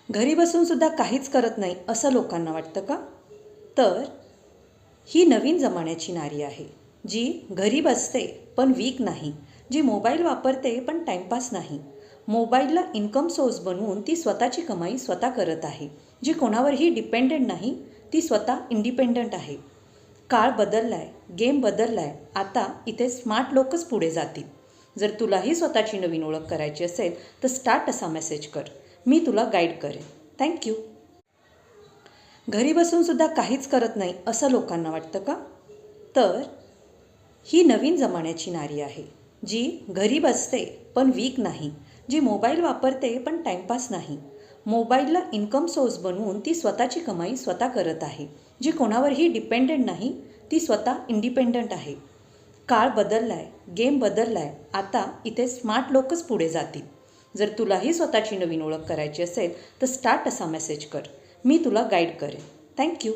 घरी बसूनसुद्धा काहीच करत नाही असं लोकांना वाटतं का? तर ही नवीन जमान्याची नारी आहे, जी घरी बसते पण वीक नाही, जी मोबाईल वापरते पण टाईमपास नाही. मोबाईलला इन्कम सोर्स बनवून ती स्वतःची कमाई स्वतः करत आहे, जी कोणावरही डिपेंडेंट नाही, ती स्वतः इंडिपेंडंट आहे. काळ बदलला आहे, गेम बदलला आहे. आता इथे स्मार्ट लोकच पुढे जातील. जर तुलाही स्वतःची नवीन ओळख करायची असेल तर स्टार्ट असा मेसेज कर. मी तुला गाईड करेन. थँक्यू. घरी बसूनसुद्धा काहीच करत नाही असं लोकांना वाटतं का? तर ही नवीन जमान्याची नारी आहे, जी घरी बसते पण वीक नाही, जी मोबाईल वापरते पण टाईमपास नाही. मोबाईलला इन्कम सोर्स बनवून ती स्वतःची कमाई स्वतः करत आहे, जी कोणावरही डिपेंडेंट नाही, ती स्वतः इंडिपेंडंट आहे. काळ बदलला आहे, गेम बदलला आहे. आता इथे स्मार्ट लोकच पुढे जातील. जर तुलाही स्वतःची नवीन ओळख करायची असेल तर स्टार्ट असा मेसेज कर. मी तुला गाईड करेन. थँक्यू.